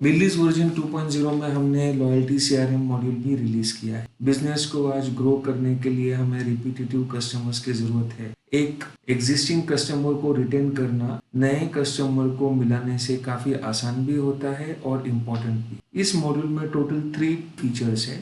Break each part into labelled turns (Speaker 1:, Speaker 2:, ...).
Speaker 1: Belize version 2.0 में हमने loyalty CRM module भी रिलीज किया है। बिजनेस को आज ग्रो करने के लिए हमें रिपीटेटिव कस्टमर्स की जरूरत है। एक एग्जिस्टिंग कस्टमर को रिटेन करना नए कस्टमर को मिलाने से काफी आसान भी होता है और इम्पोर्टेंट भी। इस मॉड्यूल में टोटल 3 फीचर्स है।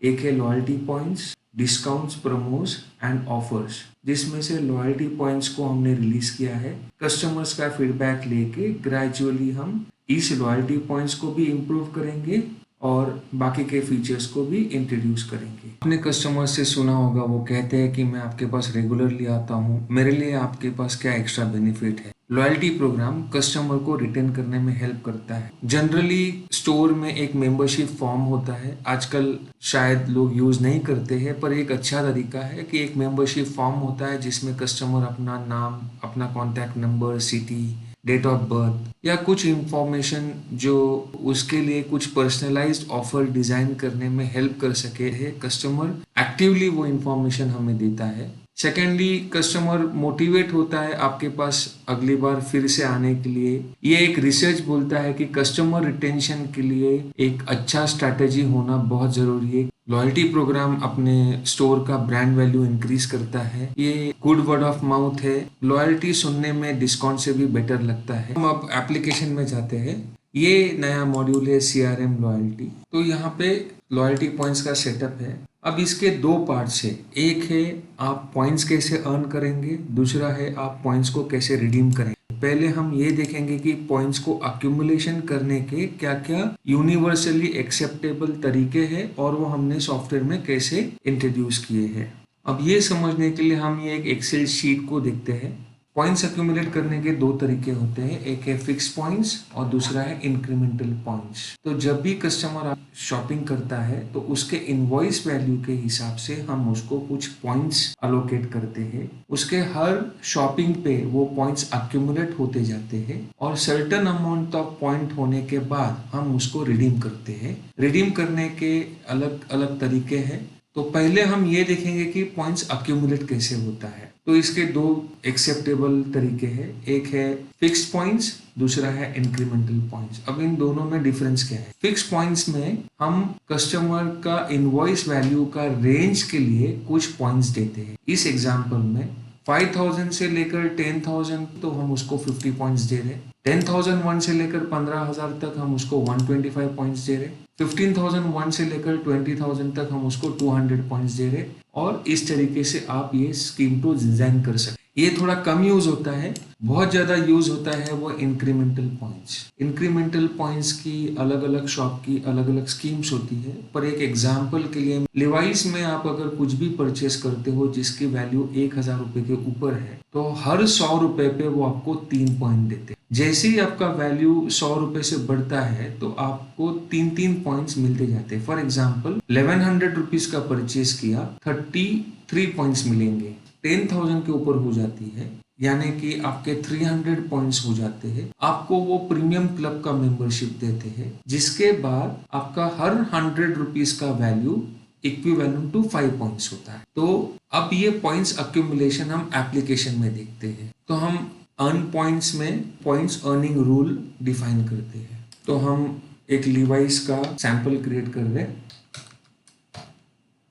Speaker 1: एक है loyalty points, discounts, promos and offers, जिसमें से लॉयल्टी पॉइंट्स को हमने रिलीज किया है। कस्टमर्स का फीडबैक लेके ग्रेजुअली हम इस लॉयल्टी पॉइंट्स को भी इम्प्रूव करेंगे और बाकी के फीचर्स को भी इंट्रोड्यूस करेंगे। अपने कस्टमर से सुना होगा, वो कहते हैं कि मैं आपके पास रेगुलरली आता हूँ, मेरे लिए आपके पास क्या एक्स्ट्रा बेनिफिट है। लॉयल्टी प्रोग्राम कस्टमर को रिटेन करने में हेल्प करता है। जनरली स्टोर में एक मेंबरशिप फॉर्म होता है, आजकल शायद लोग यूज नहीं करते हैं, पर एक अच्छा तरीका है कि एक मेंबरशिप फॉर्म होता है जिसमें कस्टमर अपना नाम, अपना contact number, city, date of birth या कुछ इंफॉर्मेशन जो उसके लिए कुछ पर्सनलाइज्ड ऑफर डिजाइन करने में हेल्प कर सके है। कस्टमर एक्टिवली वो इंफॉर्मेशन हमें देता है। सेकेंडली, कस्टमर मोटिवेट होता है आपके पास अगली बार फिर से आने के लिए। ये एक रिसर्च बोलता है कि कस्टमर रिटेंशन के लिए एक अच्छा स्ट्रैटेजी होना बहुत जरूरी है। लॉयल्टी प्रोग्राम अपने स्टोर का ब्रांड वैल्यू इंक्रीज करता है। ये गुड वर्ड ऑफ माउथ है। लॉयल्टी सुनने में डिस्काउंट से भी बेटर लगता है। हम अब एप्लीकेशन में जाते हैं। ये नया मॉड्यूल है सीआरएम लॉयल्टी। तो यहाँ पे लॉयल्टी पॉइंट्स का सेटअप है। अब इसके 2 पार्ट्स है। एक है आप पॉइंट्स कैसे अर्न करेंगे, दूसरा है आप पॉइंट्स को कैसे रिडीम करेंगे। पहले हम ये देखेंगे कि पॉइंट्स को अक्यूमुलेशन करने के क्या क्या यूनिवर्सली एक्सेप्टेबल तरीके हैं और वो हमने सॉफ्टवेयर में कैसे इंट्रोड्यूस किए हैं। अब ये समझने के लिए हम ये एक एक्सेल शीट को देखते हैं। पॉइंट्स अक्यूमुलेट करने के 2 तरीके होते हैं, एक है फिक्स पॉइंट्स और दूसरा है इंक्रीमेंटल पॉइंट्स। तो जब भी कस्टमर शॉपिंग करता है तो उसके इनवॉइस वैल्यू के हिसाब से हम उसको कुछ पॉइंट्स अलोकेट करते हैं। उसके हर शॉपिंग पे वो पॉइंट्स अक्यूमुलेट होते जाते हैं और सर्टेन अमाउंट ऑफ पॉइंट होने के बाद हम उसको रिडीम करते हैं। रिडीम करने के अलग अलग तरीके हैं। तो पहले हम ये देखेंगे कि पॉइंट्स अक्यूमुलेट कैसे होता है। तो इसके 2 एक्सेप्टेबल तरीके हैं, एक है फिक्स पॉइंट्स, दूसरा है इंक्रीमेंटल पॉइंट्स। अब इन दोनों में डिफरेंस क्या है? फिक्स पॉइंट्स में हम कस्टमर का इनवॉइस वैल्यू का रेंज के लिए कुछ पॉइंट्स देते हैं। इस एग्जांपल में 5000 से लेकर 10,000 तो हम उसको 50 पॉइंट्स दे रहे। 10,001 से लेकर 15,000 तक हम उसको 125 पॉइंट्स दे रहे। 15,001 से लेकर 20,000 तक हम उसको 200 पॉइंट्स दे रहे। और इस तरीके से आप ये स्कीम को डिजाइन कर सकते। ये थोड़ा कम यूज होता है, बहुत ज्यादा यूज होता है वो इंक्रीमेंटल पॉइंट्स। इंक्रीमेंटल पॉइंट्स की अलग अलग शॉप की अलग अलग स्कीम्स होती है, पर एक एग्जांपल के लिए लिवाइस में आप अगर कुछ भी परचेस करते हो जिसकी वैल्यू 1,000 रुपए के ऊपर है तो हर 100 रुपए पे वो आपको 3 पॉइंट देते हैं। जैसे ही आपका वैल्यू 100 रुपए से बढ़ता है तो आपको 3 पॉइंट्स मिलते जाते हैं। फॉर एग्जाम्पल 1100 रुपीज का परचेस किया, 33 पॉइंट्स मिलेंगे। 10,000 के ऊपर हो जाती है यानी कि आपके 300 पॉइंट्स हो जाते हैं। आपको वो प्रीमियम क्लब का मेंबरशिप देते हैं, जिसके बाद आपका हर 100 रुपीज का वैल्यू इक्विवेलेंट टू 5 पॉइंट्स होता है। तो अब ये पॉइंट्स अक्यूमुलेशन हम एप्लीकेशन में देखते हैं। तो हम अर्न पॉइंट्स में पॉइंट्स अर्निंग रूल डिफाइन करते हैं। तो हम एक लिवाइस का सैंपल क्रिएट कर रहे हैं।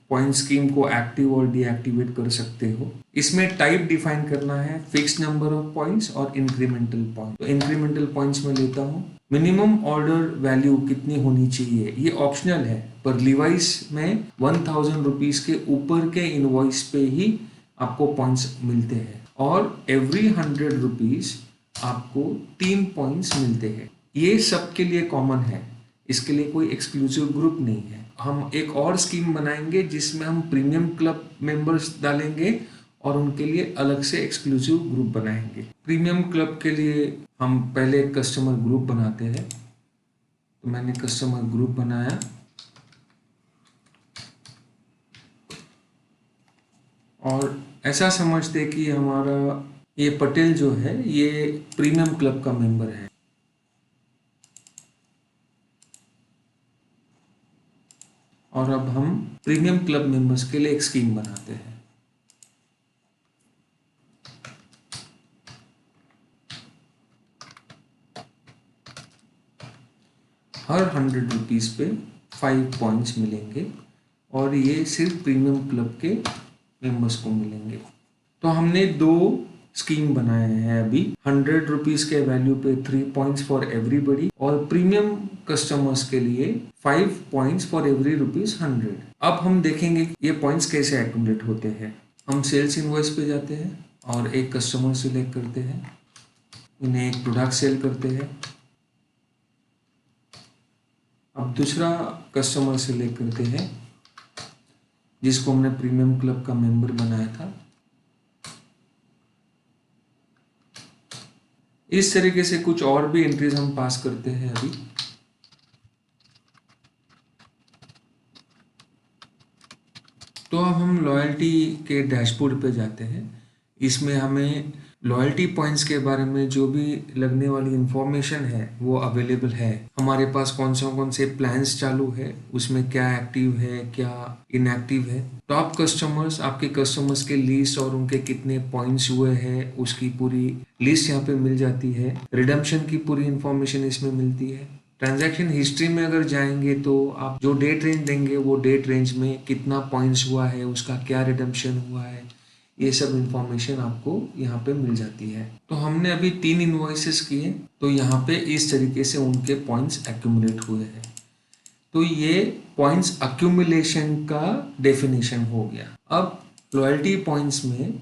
Speaker 1: पॉइंट स्कीम को एक्टिव और डीएक्टिवेट कर सकते हो। इसमें टाइप डिफाइन करना है, फिक्स नंबर ऑफ पॉइंट्स और इंक्रीमेंटल पॉइंट। तो इंक्रीमेंटल पॉइंट्स में लेता हूँ। मिनिमम ऑर्डर वैल्यू कितनी होनी चाहिए ये ऑप्शनल है, पर लिवाइस में 1,000 रुपीज के ऊपर के इनवॉइस पे ही आपको पॉइंट्स मिलते हैं और एवरी 100 रुपीज आपको 3 पॉइंट्स मिलते हैं। ये सबके लिए कॉमन है, इसके लिए कोई एक्सक्लूसिव ग्रुप नहीं है। हम एक और स्कीम बनाएंगे जिसमें हम प्रीमियम क्लब मेंबर्स डालेंगे और उनके लिए अलग से एक्सक्लूसिव ग्रुप बनाएंगे। प्रीमियम क्लब के लिए हम पहले कस्टमर ग्रुप बनाते हैं। तो मैंने कस्टमर ग्रुप बनाया और ऐसा समझते कि हमारा ये पटेल जो है ये प्रीमियम क्लब का मेंबर है। और अब हम प्रीमियम क्लब मेंबर्स के लिए एक स्कीम बनाते हैं। हर 100 रुपीज़ पे 5 पॉइंट्स मिलेंगे और ये सिर्फ प्रीमियम क्लब के मेंबर्स को मिलेंगे। तो हमने 2 स्कीम बनाए हैं अभी। 100 रुपीज़ के वैल्यू पे 3 पॉइंट्स फॉर एवरीबडी और प्रीमियम कस्टमर्स के लिए 5 पॉइंट्स फॉर एवरी ₹100। अब हम देखेंगे कि ये पॉइंट्स कैसे एक्यूमुलेट होते हैं। हम सेल्स इनवॉइस पे जाते हैं और एक कस्टमर सिलेक्ट करते हैं, इन्हें एक प्रोडक्ट सेल करते हैं। अब दूसरा कस्टमर सिलेक्ट करते हैं जिसको हमने प्रीमियम क्लब का मेंबर बनाया था। इस तरीके से कुछ और भी एंट्रीज हम पास करते हैं अभी। तो अब हम लॉयल्टी के डैशबोर्ड पे जाते हैं। इसमें हमें लॉयल्टी पॉइंट्स के बारे में जो भी लगने वाली इंफॉर्मेशन है वो अवेलेबल है। हमारे पास कौन से प्लान्स चालू है, उसमें क्या एक्टिव है, क्या इनएक्टिव है। टॉप कस्टमर्स, आपके कस्टमर्स के लिस्ट और उनके कितने पॉइंट्स हुए हैं उसकी पूरी लिस्ट यहाँ पे मिल जाती है। रिडम्पशन की पूरी इंफॉर्मेशन इसमें मिलती है। ट्रांजैक्शन हिस्ट्री में अगर जाएंगे तो आप जो डेट रेंज देंगे वो डेट रेंज में कितना पॉइंट्स हुआ है, उसका क्या रिडम्पशन हुआ है, ये सब इंफॉर्मेशन आपको यहाँ पे मिल जाती है। तो हमने अभी 3 इन्वॉइसेस किए, तो यहाँ पे इस तरीके से उनके पॉइंट्स एक्यूमुलेट हुए हैं। तो ये पॉइंट्स अक्यूमुलेशन का डेफिनेशन हो गया। अब लॉयल्टी पॉइंट्स में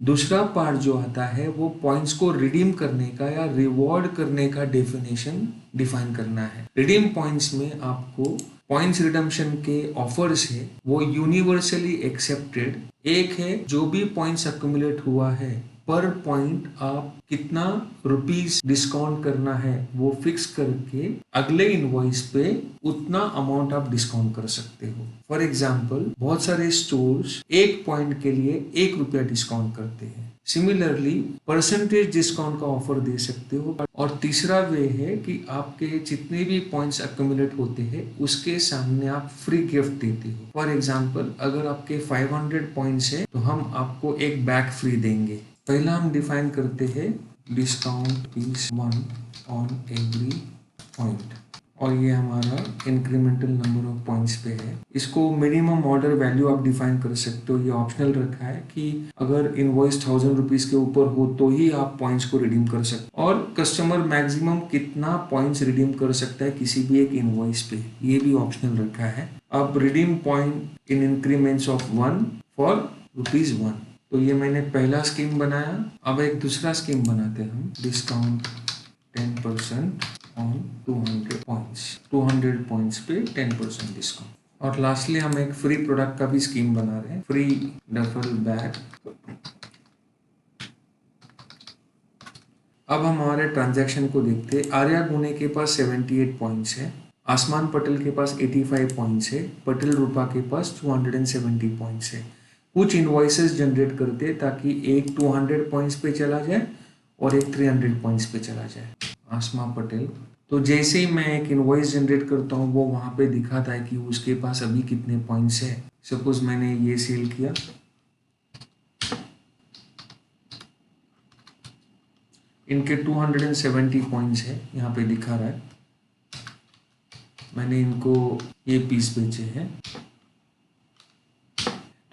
Speaker 1: दूसरा पार्ट जो आता है वो पॉइंट्स को रिडीम करने का या रिवॉर्ड करने का डेफिनेशन डिफाइन करना है। रिडीम पॉइंट्स में आपको पॉइंट्स रिडम्पशन के ऑफर्स है वो यूनिवर्सली एक्सेप्टेड। एक है जो भी पॉइंट्स अक्यूमुलेट हुआ है पर पॉइंट आप कितना रुपीस डिस्काउंट करना है वो फिक्स करके अगले इनवॉइस पे उतना अमाउंट आप डिस्काउंट कर सकते हो। फॉर एग्जाम्पल बहुत सारे स्टोर्स 1 पॉइंट के लिए ₹1 डिस्काउंट करते हैं। सिमिलरली परसेंटेज डिस्काउंट का ऑफर दे सकते हो। और तीसरा वे है कि आपके जितने भी पॉइंट्स अक्यूमुलेट होते हैं उसके सामने आप फ्री गिफ्ट देते हो। फॉर एग्जाम्पल अगर आपके 500 पॉइंट्स है तो हम आपको एक बैग फ्री देंगे। पहला हम डिफाइन करते हैं discount is 1 on every point और ये हमारा इंक्रीमेंटल नंबर ऑफ पॉइंट्स पे है। इसको मिनिमम ऑर्डर वैल्यू आप डिफाइन कर सकते हो, ये ऑप्शनल रखा है कि अगर इनवॉइस 1000 रुपीज़ के ऊपर हो तो ही आप पॉइंट्स को रिडीम कर सकते हो। और कस्टमर मैक्सिमम कितना पॉइंट्स रिडीम कर सकता है किसी भी एक इनवॉइस पे, ये भी ऑप्शनल रखा है। अब redeem point in increments of 1 for ₹1। तो ये मैंने पहला स्कीम बनाया। अब एक दूसरा स्कीम बनाते हैं हम, डिस्काउंट 10% ऑन 200 पॉइंट्स। 200 पॉइंट्स पे 10% डिस्काउंट। और लास्टली हम एक फ्री प्रोडक्ट का भी स्कीम बना रहे हैं, फ्री डफल बैग। अब हम हमारे ट्रांजैक्शन को देखते हैं। आर्या गुने के पास 78 पॉइंट्स है, आसमान पटेल के पास 85 पॉइंट्स है, पटेल रूपा के पास 270 पॉइंट्स है। कुछ इनवॉइसेस जनरेट करते ताकि एक 200 पॉइंट्स पे चला जाए और एक 300 पॉइंट्स पे चला जाए। आसमा पटेल, तो जैसे ही मैं एक इनवॉइस जनरेट करता हूँ वो वहाँ पे दिखाता है कि उसके पास अभी कितने पॉइंट्स है। सपोज मैंने ये सेल किया, इनके 270 पॉइंट्स है, यहाँ पे दिखा रहा है। मैंने इनको ये पीस बेचे हैं,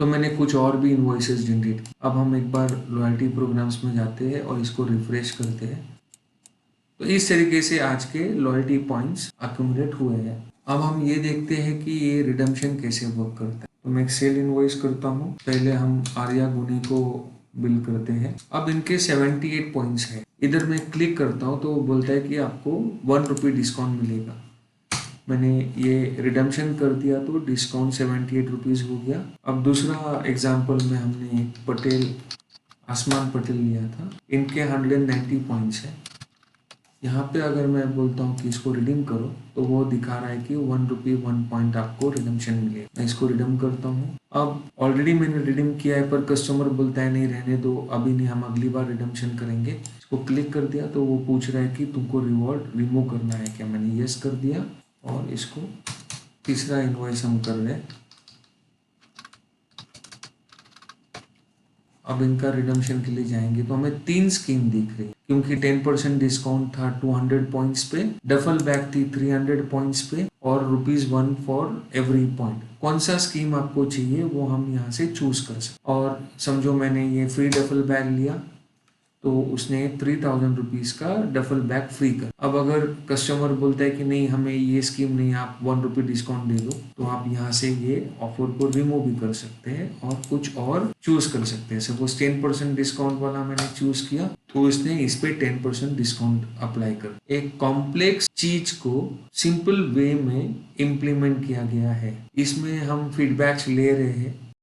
Speaker 1: तो मैंने कुछ और भी इनवॉइसेस जनरेट की। अब हम एक बार लॉयल्टी प्रोग्राम्स में जाते हैं और इसको रिफ्रेश करते हैं। तो इस तरीके से आज के लॉयल्टी पॉइंट्स अक्यूमुलेट हुए हैं। अब हम ये देखते हैं कि ये रिडम्पशन कैसे वर्क करता है। तो मैं एक सेल इनवॉइस करता हूँ। पहले हम आर्या गुनी को बिल करते हैं। अब इनके 78 पॉइंट्स है। इधर मैं क्लिक करता हूँ तो वो बोलता है कि आपको ₹1 डिस्काउंट मिलेगा। मैंने ये रिडम्पशन कर दिया तो डिस्काउंट 78 रुपीज़ हो गया। अब दूसरा एग्जाम्पल में हमने पटेल, आसमान पटेल लिया था, इनके 190 पॉइंट्स है। यहाँ पे अगर मैं बोलता हूँ कि इसको रिडीम करो तो वो दिखा रहा है कि ₹1 1 पॉइंट आपको रिडम्पशन मिलेगा। मैं इसको रिडीम करता हूँ। अब ऑलरेडी मैंने रिडीम किया है पर कस्टमर बोलता है नहीं रहने दो, अभी नहीं, हम अगली बार रिडम्पशन करेंगे। इसको क्लिक कर दिया तो वो पूछ रहा है कि तुमको रिवॉर्ड रिमूव करना है क्या। मैंने यस कर दिया और इसको तीसरा इनवॉइस हम कर रहे हैं। अब इनका रिडम्पशन के लिए जाएंगे तो हमें 3 स्कीम दिख रही है। क्योंकि 10% डिस्काउंट था 200 पॉइंट्स पे, डफल बैग थी 300 पॉइंट्स पे और ₹1 फॉर एवरी पॉइंट। कौन सा स्कीम आपको चाहिए वो हम यहाँ से चूज कर सकते। और समझो मैंने ये फ्री डफल बैग लिया तो उसने 3000 रुपीज़ का डफल बैग फ्री कर। अब अगर कस्टमर बोलता है कि नहीं हमें ये स्कीम नहीं, आप ₹1 डिस्काउंट दे दो, तो आप यहाँ से ये ऑफर को रिमूव भी कर सकते हैं और कुछ और चूज कर सकते हैं। सपोज 10% डिस्काउंट वाला मैंने चूज किया तो इसने इस पे 10% डिस्काउंट अप्लाई कर। एक कॉम्प्लेक्स चीज को सिंपल वे में इम्प्लीमेंट किया गया है। इसमें हम फीडबैक्स ले रहे हैं